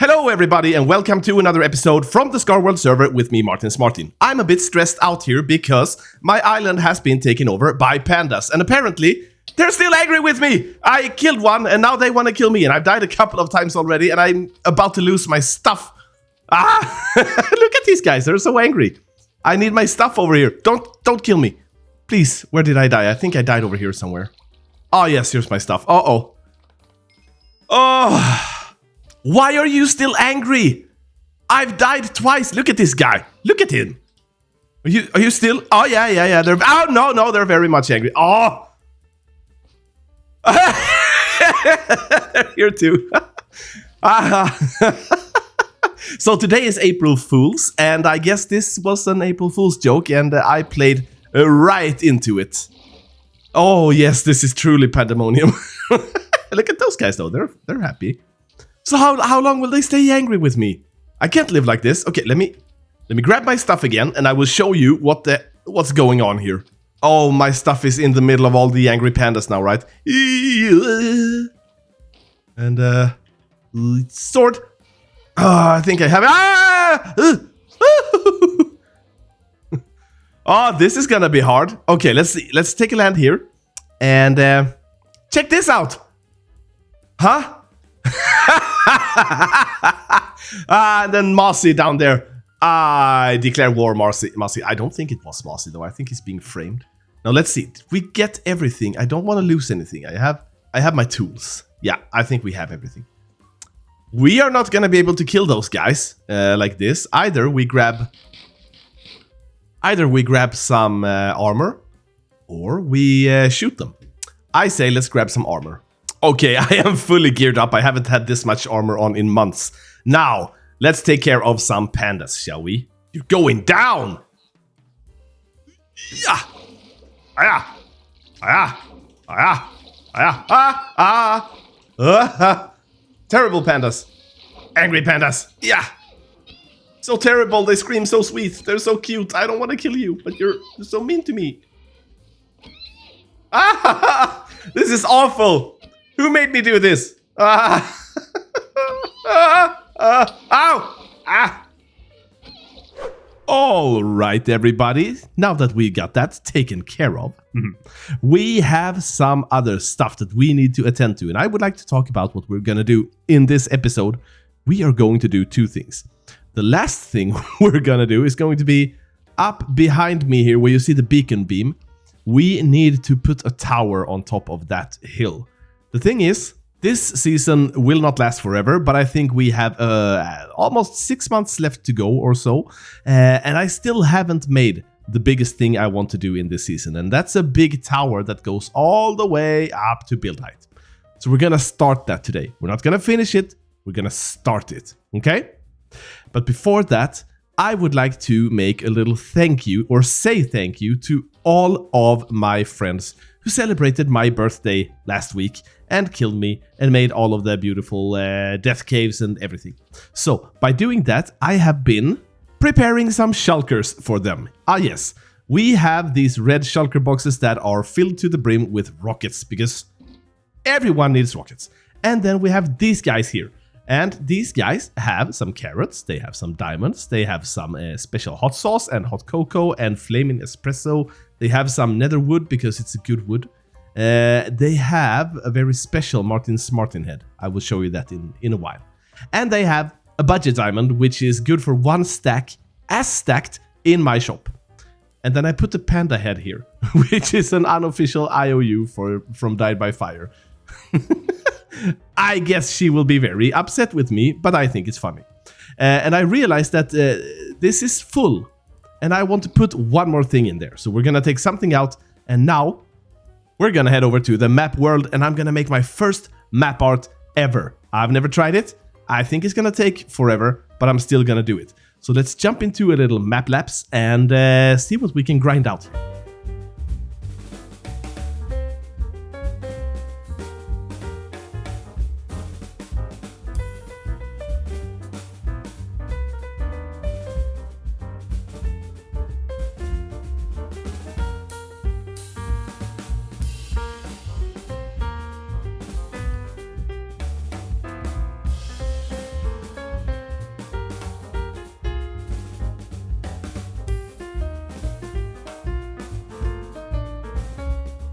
Hello everybody and welcome to another episode from the Scarworld server with me, Martin. I'm a bit stressed out here because my island has been taken over by pandas and apparently they're still angry with me. I killed one and now they want to kill me and I've died a couple of times already and I'm about to lose my stuff. Look at these guys, they're so angry. I need my stuff over here. Don't kill me. Please, where did I die? I think I died over here somewhere. Oh yes, here's my stuff. Oh. Why are you still angry? I've died twice. Look at this guy. Look at him. Are you still? Oh yeah. They're no, they're very much angry. Oh. Here too. So today is April Fool's, and I guess this was an April Fool's joke, and I played right into it. Oh yes, this is truly pandemonium. Look at those guys though. They're happy. So how long will they stay angry with me? I can't live like this. Okay, let me grab my stuff again, and I will show you what's going on here. Oh, my stuff is in the middle of all the angry pandas now, right? And sword. I think I have it. Oh, this is gonna be hard. Okay, let's see. Let's take a land here, and check this out. Huh? And then Mossy down there. I declare war, Mossy. I don't think it was Mossy though. I think he's being framed. Now let's see. Did we get everything? I don't want to lose anything. I have my tools. Yeah, I think we have everything. We are not gonna be able to kill those guys like this. Either we grab some armor, or we shoot them. I say let's grab some armor. Okay, I am fully geared up. I haven't had this much armor on in months. Now, let's take care of some pandas, shall we? You're going down! Yeah! Terrible pandas. Angry pandas. Yeah! So terrible, they scream so sweet. They're so cute. I don't want to kill you, but you're so mean to me. This is awful! Who made me do this? Ow! All right, everybody. Now that we got that taken care of, we have some other stuff that we need to attend to. And I would like to talk about what we're going to do in this episode. We are going to do two things. The last thing we're going to do is going to be up behind me here where you see the beacon beam. We need to put a tower on top of that hill. The thing is, this season will not last forever, but I think we have almost 6 months left to go or so, and I still haven't made the biggest thing I want to do in this season, and that's a big tower that goes all the way up to build height. So we're gonna start that today. We're not gonna finish it, we're gonna start it, okay? But before that, I would like to make a little thank you, or say thank you, to all of my friends who celebrated my birthday last week and killed me and made all of the beautiful death caves and everything. So, by doing that, I have been preparing some shulkers for them. Ah yes, we have these red shulker boxes that are filled to the brim with rockets, because everyone needs rockets. And then we have these guys here. And these guys have some carrots, they have some diamonds, they have some special hot sauce and hot cocoa and flaming espresso. They have some nether wood because it's a good wood. They have a very special Martin head. I will show you that in a while. And they have a budget diamond, which is good for 1 stack, as stacked in my shop. And then I put the panda head here, which is an unofficial IOU from DyedByFire. I guess she will be very upset with me, but I think it's funny. And I realized that this is full, and I want to put one more thing in there. So we're gonna take something out, and now we're gonna head over to the map world, and I'm gonna make my first map art ever. I've never tried it. I think it's gonna take forever, but I'm still gonna do it. So let's jump into a little map lapse and see what we can grind out.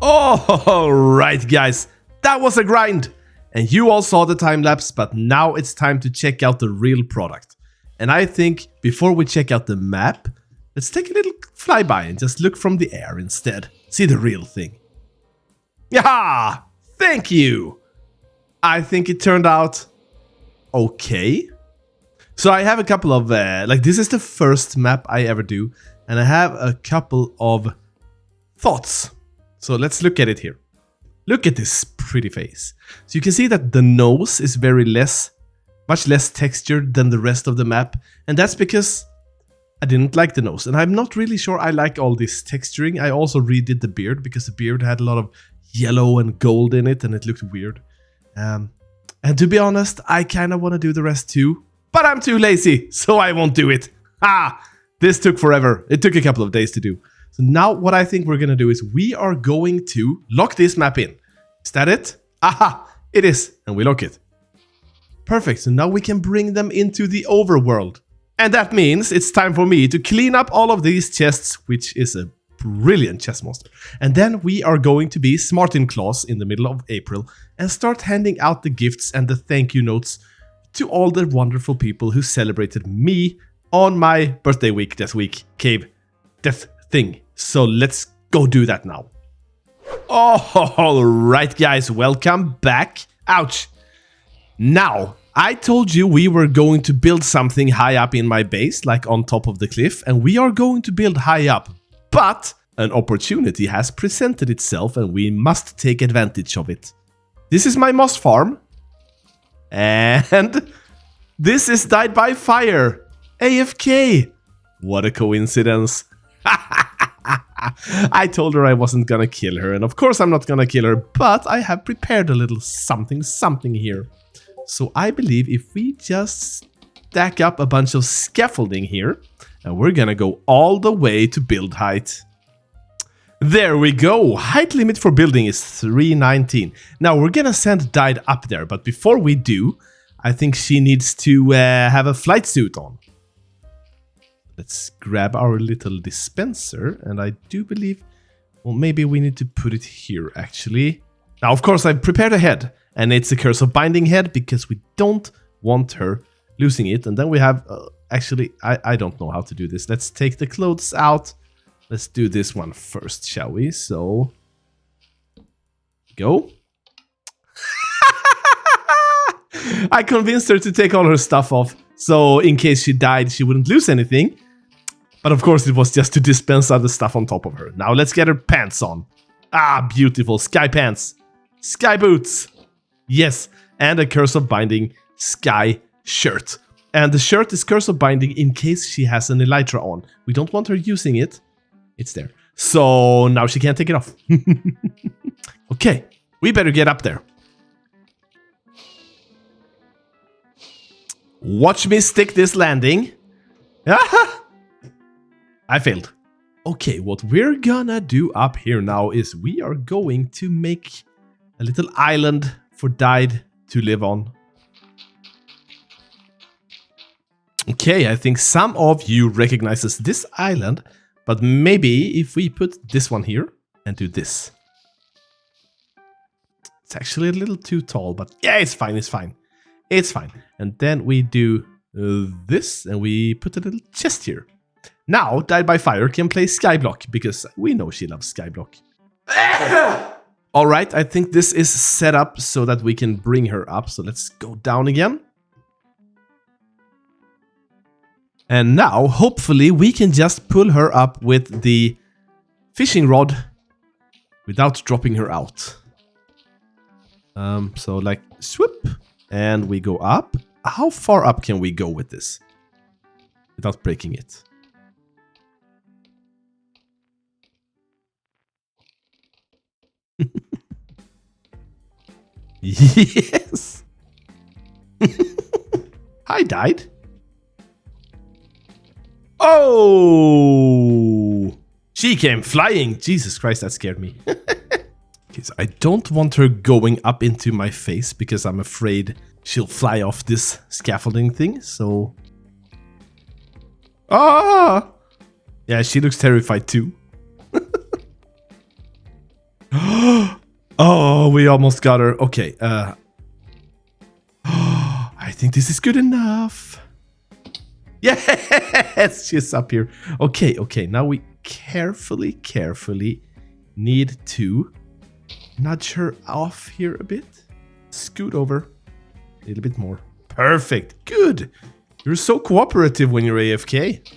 All right, guys, that was a grind. And you all saw the time lapse, but now it's time to check out the real product. And I think before we check out the map, let's take a little flyby and just look from the air instead. See the real thing. Yaha! Thank you! I think it turned out okay. So I have a couple of, this is the first map I ever do. And I have a couple of thoughts. So let's look at it here. Look at this pretty face. So you can see that the nose is much less textured than the rest of the map. And that's because I didn't like the nose. And I'm not really sure I like all this texturing. I also redid the beard because the beard had a lot of yellow and gold in it and it looked weird. And to be honest, I kind of want to do the rest too. But I'm too lazy, so I won't do it. This took forever. It took a couple of days to do. So now what I think we're going to do is we are going to lock this map in. Is that it? Aha, it is. And we lock it. Perfect. So now we can bring them into the overworld. And that means it's time for me to clean up all of these chests, which is a brilliant chest monster. And then we are going to be Smartin Claus in the middle of April and start handing out the gifts and the thank you notes to all the wonderful people who celebrated me on my birthday week, death week, cave, death thing. So let's go do that now. All right, guys, welcome back. Ouch. Now, I told you we were going to build something high up in my base, like on top of the cliff, and we are going to build high up. But an opportunity has presented itself and we must take advantage of it. This is my moss farm. And this is DyedByFire. AFK. What a coincidence. I told her I wasn't gonna kill her, and of course I'm not gonna kill her, but I have prepared a little something here. So I believe if we just stack up a bunch of scaffolding here, and we're gonna go all the way to build height. There we go. Height limit for building is 319. Now we're gonna send Dyed up there, but before we do, I think she needs to have a flight suit on. Let's grab our little dispenser, and I do believe, well, maybe we need to put it here, actually. Now, of course, I've prepared a head, and it's a curse of binding head, because we don't want her losing it. And then we have, actually, I don't know how to do this. Let's take the clothes out. Let's do this one first, shall we? So, go. I convinced her to take all her stuff off, so in case she died, she wouldn't lose anything. But of course, it was just to dispense other stuff on top of her. Now let's get her pants on. Ah, beautiful. Sky pants. Sky boots. Yes, and a curse of binding sky shirt. And the shirt is curse of binding in case she has an elytra on. We don't want her using it. It's there. So now she can't take it off. Okay, we better get up there. Watch me stick this landing. I failed. Okay, what we're gonna do up here now is we are going to make a little island for Dyed to live on. Okay, I think some of you recognizes this island, but maybe if we put this one here and do this. It's actually a little too tall, but yeah, it's fine, it's fine. It's fine. And then we do this, and we put a little chest here. Now, DyedByFire can play Skyblock, because we know she loves Skyblock. Alright, I think this is set up so that we can bring her up. So let's go down again. And now, hopefully, we can just pull her up with the fishing rod without dropping her out. So like, swoop, and we go up. How far up can we go with this without breaking it? Yes. I died. Oh, she came flying. Jesus Christ, that scared me. Okay, so I don't want her going up into my face because I'm afraid she'll fly off this scaffolding thing. So, yeah, she looks terrified too. Oh, we almost got her. Okay. I think this is good enough. Yes, she's up here. Okay, okay. Now we carefully need to nudge her off here a bit. Scoot over a little bit more. Perfect. Good. You're so cooperative when you're AFK.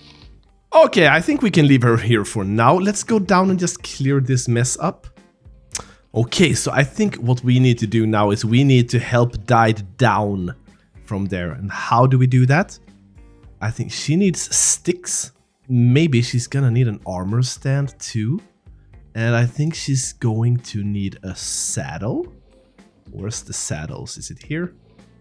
Okay, I think we can leave her here for now. Let's go down and just clear this mess up. Okay, so I think what we need to do now is we need to help Dyed down from there. And how do we do that? I think she needs sticks. Maybe she's gonna need an armor stand too. And I think she's going to need a saddle. Where's the saddles? Is it here?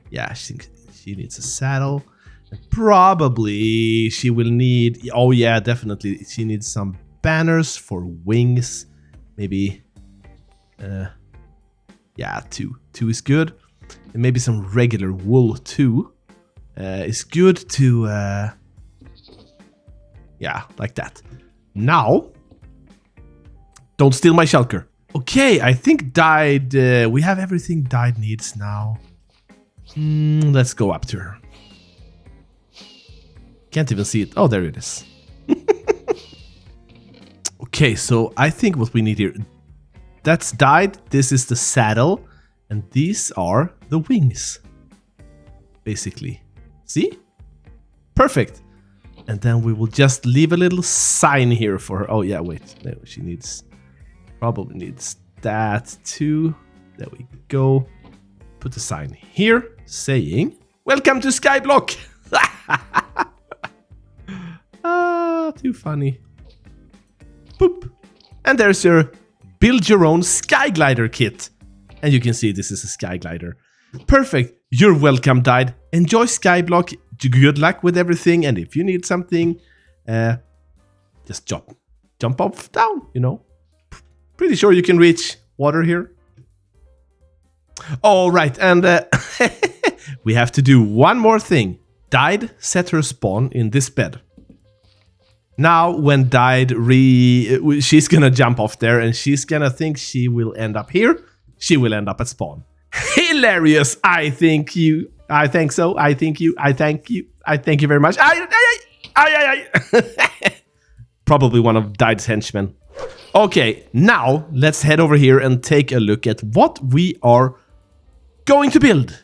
Yeah, she needs a saddle. And probably she will need... Oh yeah, definitely. She needs some banners for wings. Maybe... yeah, two. Two is good. And maybe some regular wool too. It's good to... yeah, like that. Now... Don't steal my shulker. Okay, I think Dyed... we have everything Dyed needs now. Let's go up to her. Can't even see it. Oh, there it is. Okay, so I think what we need here... That's Dyed. This is the saddle. And these are the wings. Basically. See? Perfect. And then we will just leave a little sign here for her. Oh, yeah, wait. No, she needs... Probably needs that too. There we go. Put a sign here saying, "Welcome to Skyblock." Ah, too funny. Boop. And there's your build your own sky glider kit. And you can see this is a sky glider. Perfect. You're welcome, Dyed. Enjoy Skyblock. Good luck with everything. And if you need something, just jump off down, you know. Pretty sure you can reach water here. All right, and we have to do one more thing. Dyed set her spawn in this bed. Now, when Dyed she's gonna jump off there, and she's gonna think she will end up here. She will end up at spawn. Hilarious! I think you. I think so. I think you. I thank you. I thank you very much. Probably one of Dyed's henchmen. Okay, now let's head over here and take a look at what we are going to build.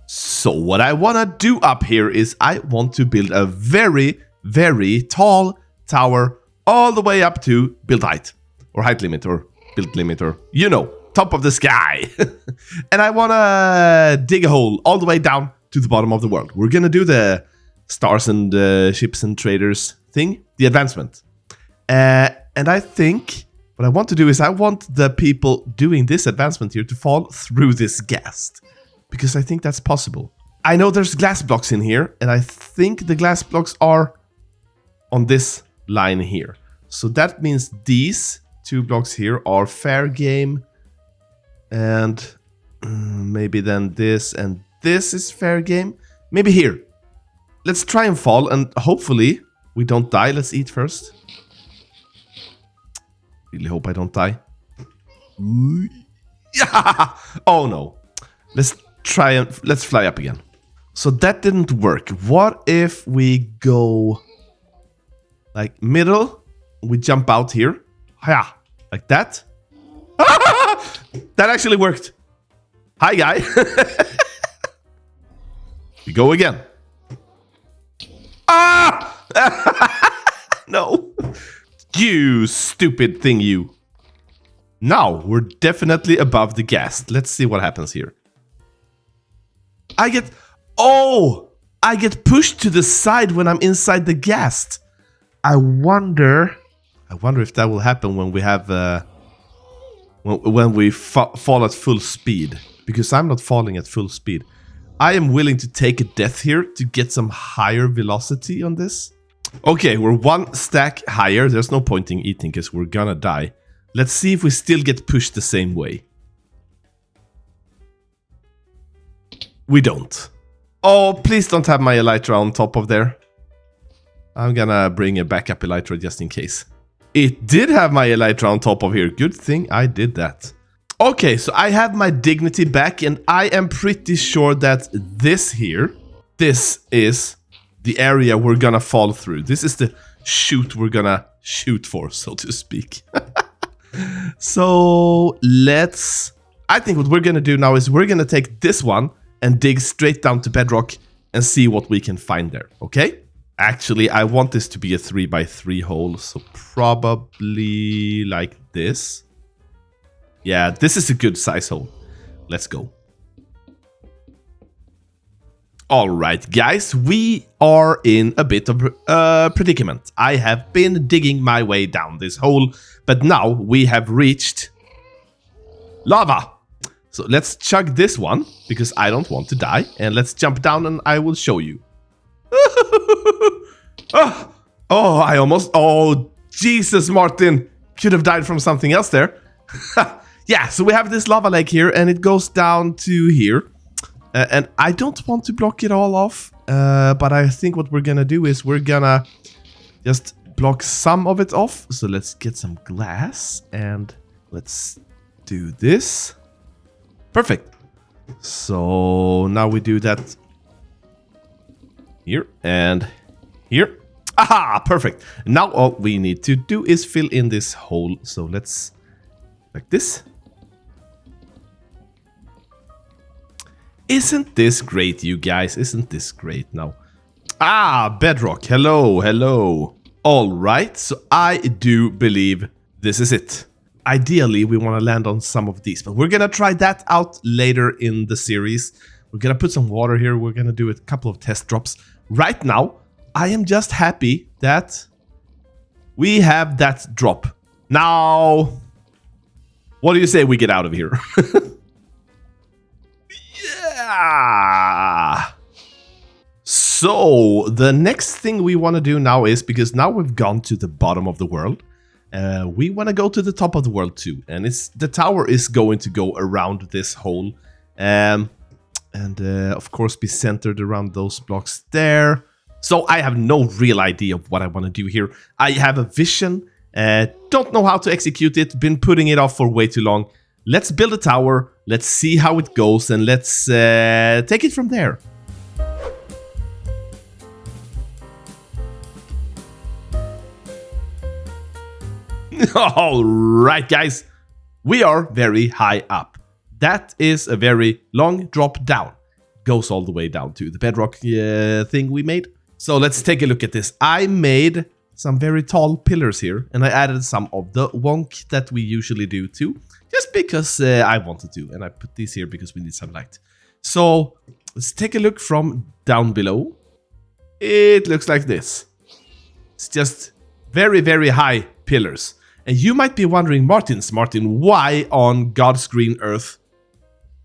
So what I want to do up here is I want to build a very, very tall tower all the way up to build height or height limit or build limit or, you know, top of the sky. And I want to dig a hole all the way down to the bottom of the world. We're going to do the stars and ships and traders thing, the advancement. And I think what I want to do is I want the people doing this advancement here to fall through this ghast. Because I think that's possible. I know there's glass blocks in here. And I think the glass blocks are on this line here. So that means these two blocks here are fair game. And maybe then this and this is fair game. Maybe here. Let's try and fall. And hopefully we don't die. Let's eat first. Really hope I don't die. Yeah! Oh no. Let's try and let's fly up again. So that didn't work. What if we go like middle? We jump out here. Yeah, like that. That actually worked. Hi, guy. We go again. Ah! No. You stupid thing, you. Now, we're definitely above the ghast. Let's see what happens here. I get pushed to the side when I'm inside the ghast. I wonder if that will happen when we have when we fall at full speed. Because I'm not falling at full speed. I am willing to take a death here to get some higher velocity on this. Okay, we're one stack higher. There's no point in eating because we're gonna die. Let's see if we still get pushed the same way. We don't. Oh, please don't have my elytra on top of there. I'm gonna bring a backup elytra just in case. It did have my elytra on top of here. Good thing I did that. Okay, so I have my dignity back, and I am pretty sure that this is the area we're gonna fall through. This is the chute we're gonna shoot for, so to speak. So I think what we're gonna do now is we're gonna take this one and dig straight down to bedrock and see what we can find there, okay? Actually, I want this to be a 3x3 hole, so probably like this. Yeah, this is a good size hole. Let's go. Alright, guys, we are in a bit of a predicament. I have been digging my way down this hole, but now we have reached lava. So let's chug this one, because I don't want to die. And let's jump down and I will show you. I almost... Oh, Jesus, Martin. Could have died from something else there. Yeah, so we have this lava lake here, and it goes down to here. And I don't want to block it all off, but I think what we're gonna do is we're gonna just block some of it off. So let's get some glass, and let's do this. Perfect. So now we do that here and here. Aha, perfect. Now all we need to do is fill in this hole. So let's, like this. Isn't this great, you guys? Isn't this great now? Ah, bedrock. Hello, hello. All right, so I do believe this is it. Ideally, we want to land on some of these, but we're going to try that out later in the series. We're going to put some water here. We're going to do a couple of test drops. Right now, I am just happy that we have that drop. Now, what do you say we get out of here? Yeah. So the next thing we want to do now is, because now we've gone to the bottom of the world, we want to go to the top of the world too. And the tower is going to go around this hole, and of course be centered around those blocks there. So I have no real idea of what I want to do here. I have a vision, don't know how to execute it, been putting it off for way too long. Let's build a tower, let's see how it goes, and let's take it from there. Alright, guys, we are very high up. That is a very long drop down. Goes all the way down to the bedrock thing we made. So let's take a look at this. I made some very tall pillars here, and I added some of the wonk that we usually do too. Just because I wanted to, and I put these here because we need some light. So let's take a look from down below. It looks like this. It's just very, very high pillars. And you might be wondering, Martin, why on God's green earth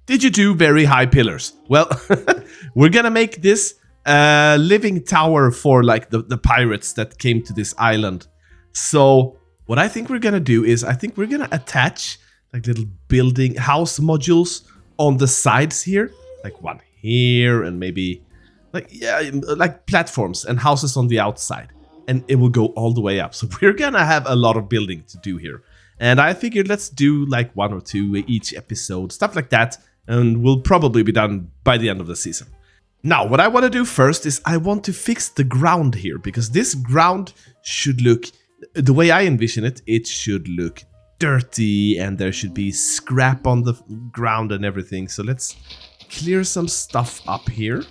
did you do very high pillars? Well, we're gonna make this living tower for like the pirates that came to this island. So what I think we're gonna do is I think we're gonna attach like little building house modules on the sides here, like one here, and maybe like platforms and houses on the outside, and it will go all the way up. So we're gonna have a lot of building to do here, and I figured let's do like 1 or 2 each episode, stuff like that, and we'll probably be done by the end of the season. Now what I want to do first is I want to fix the ground here, because this ground should look, the way I envision it, it should look dirty, and there should be scrap on the ground and everything. So let's clear some stuff up here.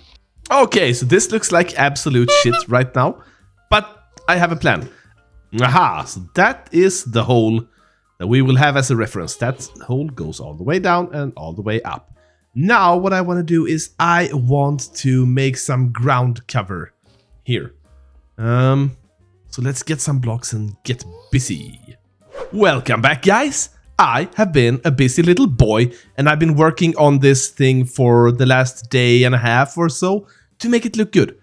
Okay, so this looks like absolute shit right now, but I have a plan. Aha, so that is the hole that we will have as a reference. That hole goes all the way down and all the way up. Now what I want to do is I want to make some ground cover here. So let's get some blocks and get busy. Welcome back, guys. I have been a busy little boy, and I've been working on this thing for the last day and a half or so to make it look good.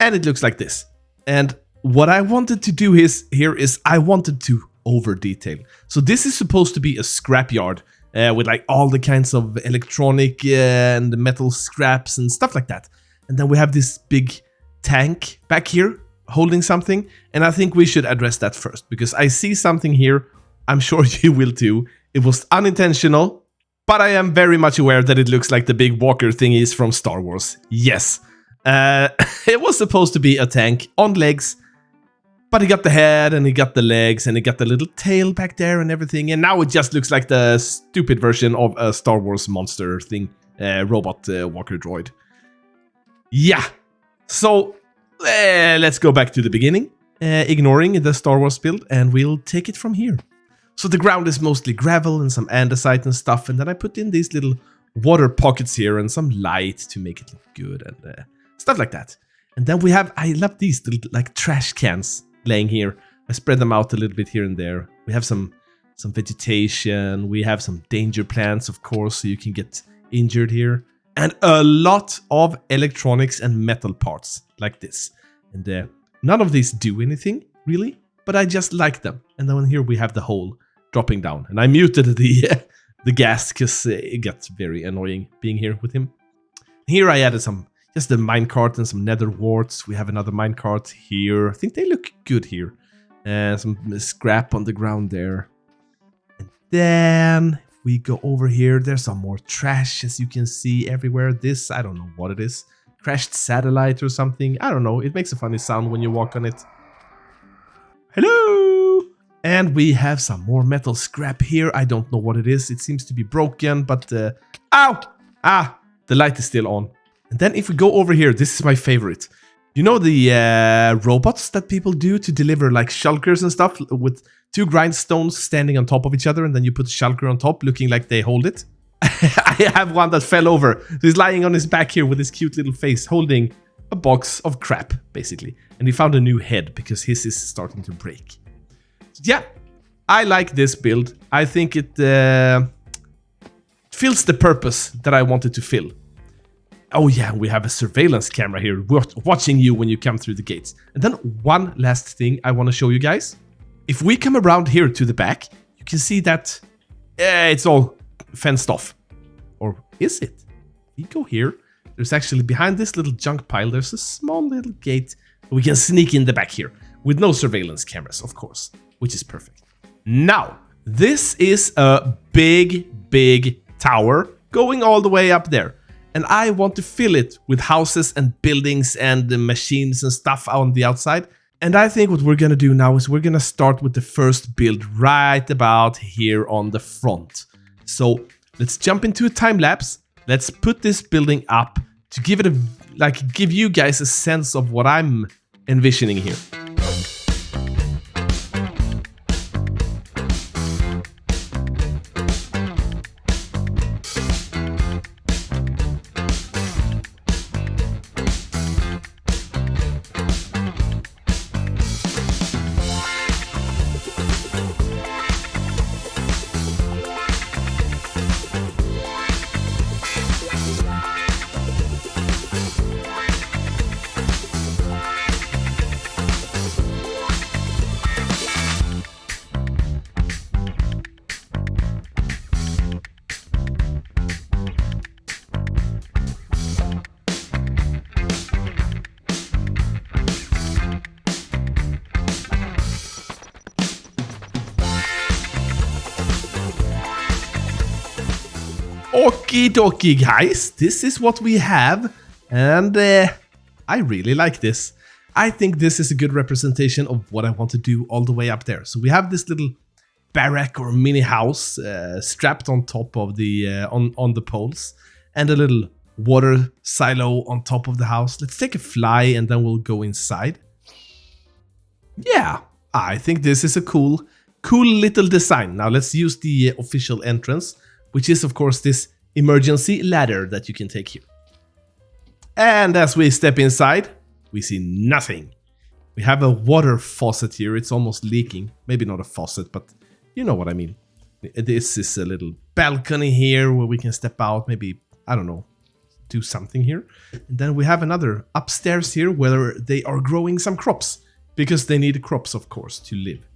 And it looks like this. And what I wanted to do is I wanted to over detail. So this is supposed to be a scrapyard with like all the kinds of electronic and metal scraps and stuff like that. And then we have this big tank back here holding something, and I think we should address that first, because I see something here. I'm sure you will too. It was unintentional, But I am very much aware that it looks like the big walker thingies from Star Wars. Yes. It was supposed to be a tank on legs, but he got the head and he got the legs and he got the little tail back there and everything. And now it just looks like the stupid version of a Star Wars monster thing, robot walker droid. Yeah. So let's go back to the beginning, ignoring the Star Wars build, and we'll take it from here. So the ground is mostly gravel and some andesite and stuff, and then I put in these little water pockets here and some light to make it look good and stuff like that. And then we have, I love these little like trash cans laying here. I spread them out a little bit here and there. We have some vegetation. We have some danger plants, of course, so you can get injured here. And a lot of electronics and metal parts like this. And none of these do anything, really, but I just like them. And then here we have the hole dropping down. And I muted the gas because it got very annoying being here with him. Here I added just a minecart and some nether warts. We have another minecart here. I think they look good here. Some scrap on the ground there. And then if we go over here, there's some more trash, as you can see everywhere. This, I don't know what it is. Crashed satellite or something. I don't know. It makes a funny sound when you walk on it. Hello! And we have some more metal scrap here. I don't know what it is. It seems to be broken, but... ow! Ah! The light is still on. And then if we go over here, this is my favorite. You know the robots that people do to deliver like shulkers and stuff with two grindstones standing on top of each other, and then you put a shulker on top looking like they hold it? I have one that fell over. So he's lying on his back here with his cute little face holding a box of crap, basically. And he found a new head because his is starting to break. So yeah, I like this build. I think it fills the purpose that I wanted to fill. Oh yeah, we have a surveillance camera here watching you when you come through the gates. And then one last thing I want to show you guys. If we come around here to the back, you can see that it's all fenced off. Or is it? We go here. There's actually, behind this little junk pile, there's a small little gate. We can sneak in the back here with no surveillance cameras, of course, which is perfect. Now, this is a big tower going all the way up there. And I want to fill it with houses and buildings and machines and stuff on the outside. And I think what we're going to do now is we're going to start with the first build right about here on the front. So let's jump into a time lapse. Let's put this building up to give it give you guys a sense of what I'm envisioning here. Okie dokie, guys, this is what we have, and I really like this. I think this is a good representation of what I want to do all the way up there. So we have this little barrack or mini house strapped on top of the on the poles, and a little water silo on top of the house. Let's take a fly and then we'll go inside. Yeah, I think this is a cool little design. Now let's use the official entrance, which is of course this emergency ladder that you can take here. And as we step inside, we see nothing. We have a water faucet here. It's almost leaking. Maybe not a faucet, but you know what I mean. This is a little balcony here where we can step out, maybe, I don't know, do something here. And then we have another upstairs here where they are growing some crops, because they need crops, of course, to live.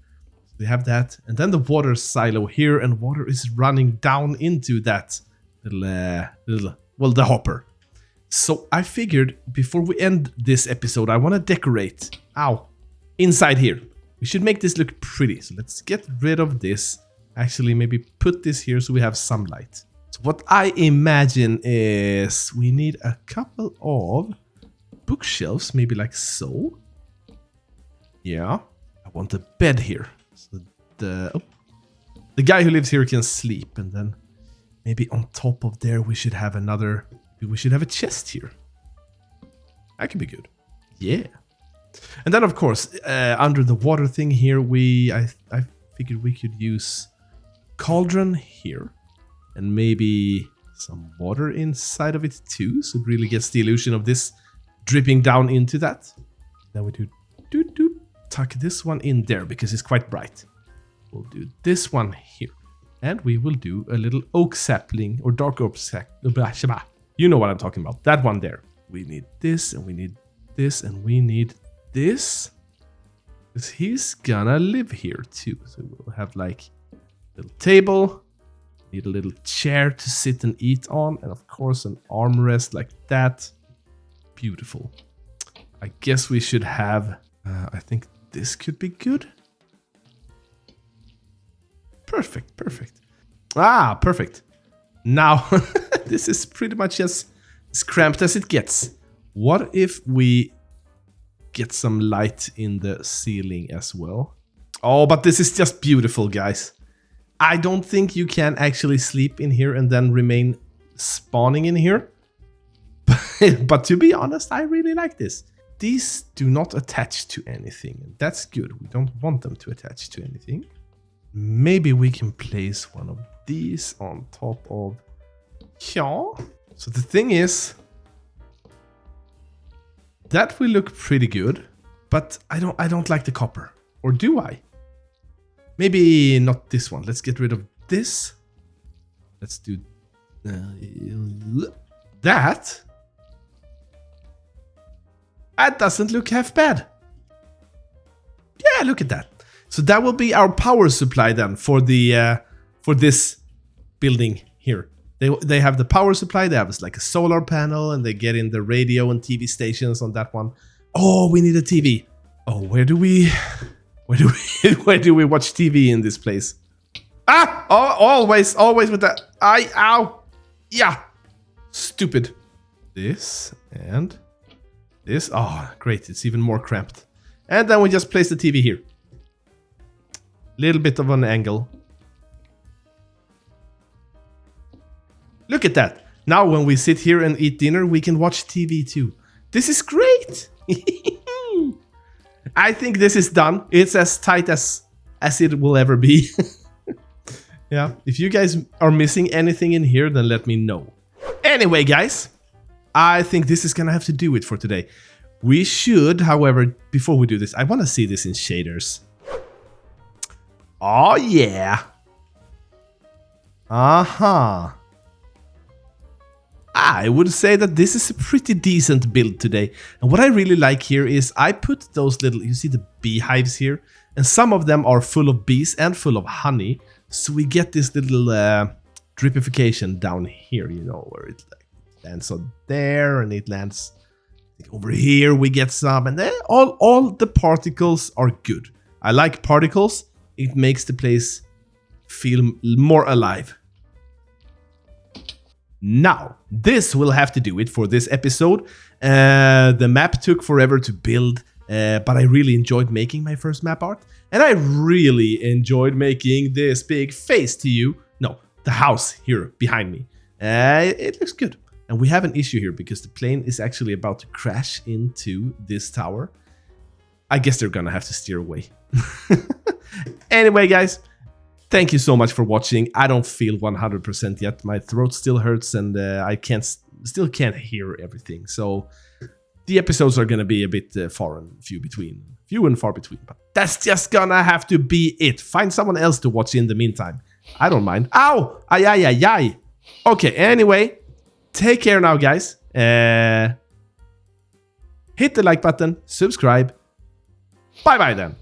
We have that, and then the water silo here, and water is running down into that little the hopper. So I figured before we end this episode, I want to decorate, inside here. We should make this look pretty. So let's get rid of this. Actually, maybe put this here so we have sunlight. It's So what I imagine is we need a couple of bookshelves, maybe like so. Yeah, I want a bed here. So the guy who lives here can sleep, and then maybe on top of there we should have another. We should have a chest here. That could be good. Yeah. And then of course, under the water thing here, I figured we could use cauldron here, and maybe some water inside of it too, so it really gets the illusion of this dripping down into that. Then we do tuck this one in there because it's quite bright. We'll do this one here, and we will do a little oak sapling or dark oak sapling. You know what I'm talking about. That one there. We need this, and we need this, and we need this. Because he's gonna live here too. So we'll have like a little table. Need a little chair to sit and eat on. And of course an armrest like that. Beautiful. I guess we should have... I think this could be good. Perfect, perfect. Ah, perfect. Now, this is pretty much as cramped as it gets. What if we get some light in the ceiling as well? Oh, but this is just beautiful, guys. I don't think you can actually sleep in here and then remain spawning in here. But to be honest, I really like this. These do not attach to anything. That's good. We don't want them to attach to anything. Maybe we can place one of these on top of... Yeah. So the thing is... that will look pretty good. But I don't like the copper. Or do I? Maybe not this one. Let's get rid of this. Let's do... that. That doesn't look half bad. Yeah, look at that. So that will be our power supply then for the for this building here. They have the power supply. They have like a solar panel, and they get in the radio and TV stations on that one. Oh, we need a TV. Oh, where do we watch TV in this place? Ah! Oh, always with that. Ow! Yeah. Stupid. This and this. Oh, great. It's even more cramped. And then we just place the TV here. Little bit of an angle. Look at that. Now when we sit here and eat dinner, we can watch TV too. This is great. I think this is done. It's as tight as it will ever be. Yeah. If you guys are missing anything in here, then let me know. Anyway, guys, I think this is gonna have to do it for today. We should, however, before we do this, I want to see this in shaders. Oh, yeah. Uh-huh. I would say that this is a pretty decent build today. And what I really like here is I put those little, you see the beehives here? And some of them are full of bees and full of honey. So we get this little dripification down here, you know, where it lands on there and it lands over here. We get some, and then all the particles are good. I like particles. It makes the place feel more alive. Now, this will have to do it for this episode. The map took forever to build, but I really enjoyed making my first map art. And I really enjoyed making this big face to you. No, the house here behind me. It looks good. And we have an issue here because the plane is actually about to crash into this tower. I guess they're gonna have to steer away. Anyway, guys, thank you so much for watching. I don't feel 100% yet. My throat still hurts, and I still can't hear everything. So the episodes are gonna be a bit few and far between. But that's just gonna have to be it. Find someone else to watch in the meantime. I don't mind. Ow! Ay. Okay. Anyway, take care now, guys. Hit the like button. Subscribe. Bye then.